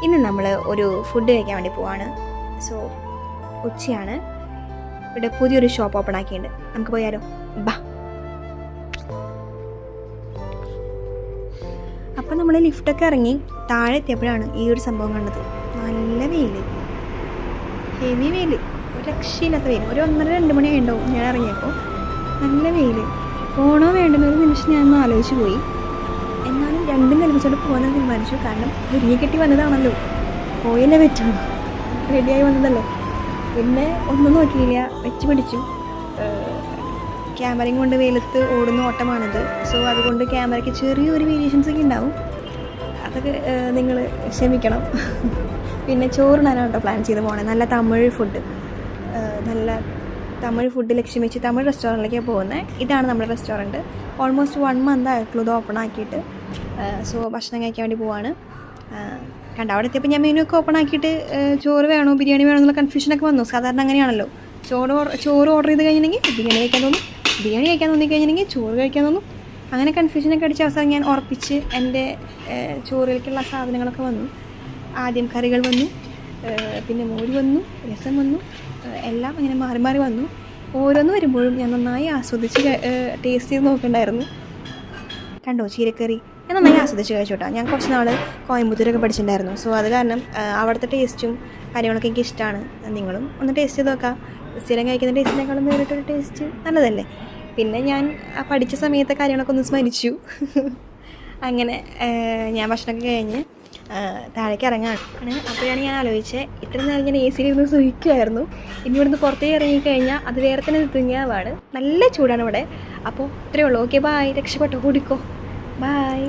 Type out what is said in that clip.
ഇന്ന് നമ്മൾ ഒരു ഫുഡ് കഴിക്കാൻ വേണ്ടി പോവാണ്. സോ ഉച്ചയാണ്. ഇവിടെ പുതിയൊരു ഷോപ്പ് ഓപ്പൺ ആക്കിയിട്ടുണ്ട്. നമുക്ക് പോയാലോ? ബാ. അപ്പം നമ്മൾ ലിഫ്റ്റൊക്കെ ഇറങ്ങി താഴെ എത്തിയപ്പോഴാണ് ഈ ഒരു സംഭവം കണ്ടത്. നല്ല വെയിൽ, ഹെവി വെയിൽ, ഒരു രക്ഷയില്ലാത്ത വെയിൽ. ഒരു 1:30-2 മണിയായി ഉണ്ടാവും ഞാൻ ഇറങ്ങിയപ്പോൾ. നല്ല വെയിൽ. പോണോ വേണ്ടെന്ന് ഒരു നിമിഷം ഞാനൊന്ന് ആലോചിച്ച് പോയി. എന്നാലും രണ്ടും കൽപ്പിച്ചോണ്ട് പോകാൻ തീരുമാനിച്ചു. കാരണം ഒരുങ്ങി കെട്ടി വന്നതാണല്ലോ, പോയല്ലേ പറ്റുള്ളൂ, റെഡിയായി വന്നതല്ലേ. പിന്നെ ഒന്നും നോക്കിയില്ല, വെച്ച് പിടിച്ചു. ക്യാമറയും കൊണ്ട് വെയിലത്ത് ഓടുന്ന ഓട്ടമാണിത്. സോ അതുകൊണ്ട് ക്യാമറയ്ക്ക് ചെറിയൊരു വേരിയേഷൻസ് ഒക്കെ ഉണ്ടാവും, അതൊക്കെ നിങ്ങൾ ക്ഷമിക്കണം. പിന്നെ ചോറിനാണ് കേട്ടോ പ്ലാൻ ചെയ്ത് പോകണേ. നല്ല തമിഴ് ഫുഡ്, നല്ല തമിഴ് ഫുഡ് ലക്ഷ്യം വെച്ച് തമിഴ് റെസ്റ്റോറൻറ്റിലേക്കാണ് പോകുന്നത്. ഇതാണ് നമ്മുടെ റെസ്റ്റോറൻറ്റ്. ഓൾമോസ്റ്റ് 1 month ആയിട്ടുള്ളൂ ഇത് ഓപ്പൺ ആക്കിയിട്ട്. സോ ഭക്ഷണം കഴിക്കാൻ വേണ്ടി പോവാണ്. കണ്ട അവിടെ എത്തിയപ്പോൾ ഞാൻ മെനു ഒക്കെ ഓപ്പൺ ആക്കിയിട്ട് ചോറ് വേണോ ബിരിയാണി വേണോ എന്നുള്ള കൺഫ്യൂഷനൊക്കെ വന്നു. സാധാരണ അങ്ങനെയാണല്ലോ, ചോറ് ഓർഡർ ചെയ്ത് കഴിഞ്ഞിട്ടുണ്ടെങ്കിൽ ബിരിയാണി കഴിക്കാൻ തോന്നും, ബിരിയാണി കഴിക്കാൻ തോന്നിക്കഴിഞ്ഞിട്ടുണ്ടെങ്കിൽ ചോറ് കഴിക്കാൻ തോന്നും. അങ്ങനെ കൺഫ്യൂഷനൊക്കെ അടിച്ച അവസാനം ഞാൻ ഉറപ്പിച്ച് എൻ്റെ ചോറിലേക്കുള്ള സാധനങ്ങളൊക്കെ വന്നു. ആദ്യം കറികൾ വന്നു, പിന്നെ മോര് വന്നു, രസം വന്നു, എല്ലാം അങ്ങനെ മാറി മാറി വന്നു. ഓരോന്ന് വരുമ്പോഴും ഞാൻ നന്നായി ആസ്വദിച്ച് ടേസ്റ്റ് ചെയ്ത് നോക്കണ്ടായിരുന്നു. കണ്ടോ ചീരക്കറി, ഞാൻ നന്നായി ആസ്വദിച്ച് കഴിച്ചോട്ടോ. ഞാൻ കുറച്ച് നാൾ കോയമ്പത്തൂരൊക്കെ പഠിച്ചിട്ടുണ്ടായിരുന്നു. സോ അത് കാരണം അവിടുത്തെ ടേസ്റ്റും കാര്യങ്ങളൊക്കെ എനിക്ക് ഇഷ്ടമാണ്. നിങ്ങളും ഒന്ന് ടേസ്റ്റ് ചെയ്ത് നോക്കാം. സ്ഥിരം കഴിക്കുന്ന ടേസ്റ്റിനേക്കാളും വേറിട്ടൊരു ടേസ്റ്റ് നല്ലതല്ലേ. പിന്നെ ഞാൻ പഠിച്ച സമയത്തെ കാര്യങ്ങളൊക്കെ ഒന്ന് സ്മരിച്ചു. അങ്ങനെ ഞാൻ ഭക്ഷണമൊക്കെ കഴിഞ്ഞ് താഴേക്ക് ഇറങ്ങാണ്. അപ്പോഴാണ് ഞാൻ ആലോചിച്ചത്, ഇത്ര നേരം ഞാൻ AC ഇരുന്ന് സുഖിക്കുമായിരുന്നു. ഇനി ഇവിടുന്ന് പുറത്തേക്ക് ഇറങ്ങിക്കഴിഞ്ഞാൽ അത് വേറെ തന്നെ തുങ്ങിയാവാണ്. നല്ല ചൂടാണ് ഇവിടെ. അപ്പോൾ ഇത്രയേ ഉള്ളൂ. Okay, bye. രക്ഷപ്പെട്ടോ, കൂടിക്കോ, ബായ്.